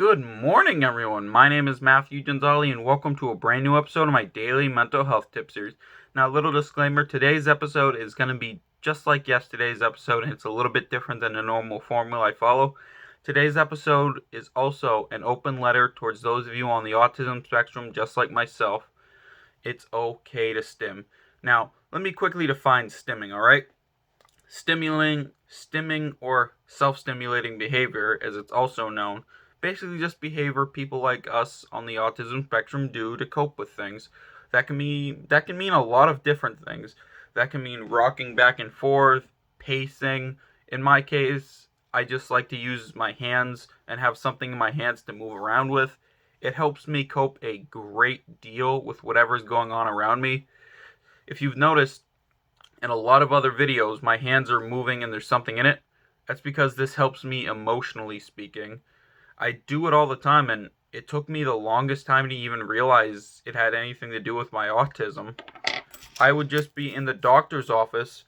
Good morning, everyone. My name is Matthew Gonzalez, and welcome to a brand new episode of my daily mental health tip series. Now, a little disclaimer, today's episode is going to be just like yesterday's episode, and it's a little bit different than the normal formula I follow. Today's episode is also an open letter towards those of you on the autism spectrum, just like myself. It's okay to stim. Now, let me quickly define stimming, alright? Stimming, or self-stimulating behavior, as it's also known, basically just behavior people like us on the autism spectrum do to cope with things. That can mean a lot of different things. That can mean rocking back and forth, pacing. In my case, I just like to use my hands and have something in my hands to move around with. It helps me cope a great deal with whatever's going on around me. If you've noticed, in a lot of other videos, my hands are moving and there's something in it. That's because this helps me emotionally speaking. I do it all the time, and it took me the longest time to even realize it had anything to do with my autism. I would just be in the doctor's office.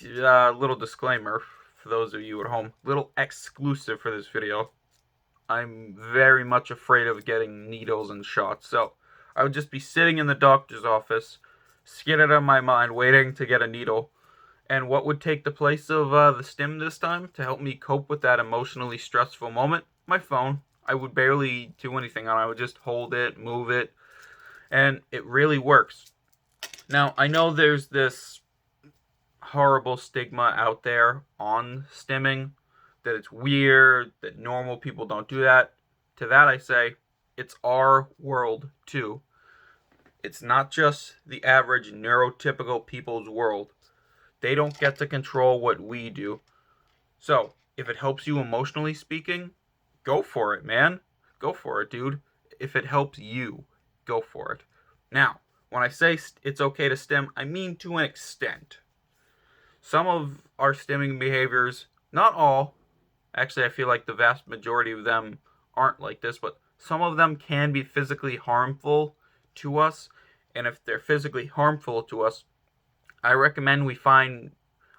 Little disclaimer for those of you at home. Little exclusive for this video. I'm very much afraid of getting needles and shots. So I would just be sitting in the doctor's office, scared out of my mind, waiting to get a needle. And what would take the place of the stim this time to help me cope with that emotionally stressful moment? My phone. I would barely do anything on it. I would just hold it, move it, and it really works. Now, I know there's this horrible stigma out there on stimming, that it's weird, that normal people don't do that. To that I say, it's our world too. It's not just the average neurotypical people's world. They don't get to control what we do. So, if it helps you emotionally speaking, go for it, man. Go for it, dude. If it helps you, go for it. Now, when I say it's okay to stim, I mean to an extent. Some of our stimming behaviors, not all, actually I feel like the vast majority of them aren't like this, but some of them can be physically harmful to us. And if they're physically harmful to us, I recommend we find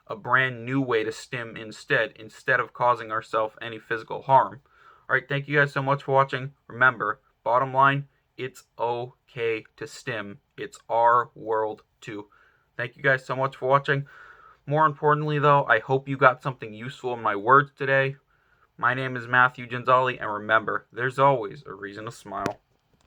a brand new way to stim instead of causing ourselves any physical harm. Alright, thank you guys so much for watching. Remember, bottom line, it's okay to stim. It's our world too. Thank you guys so much for watching. More importantly though, I hope you got something useful in my words today. My name is Matthew Gonzalez, and remember, there's always a reason to smile.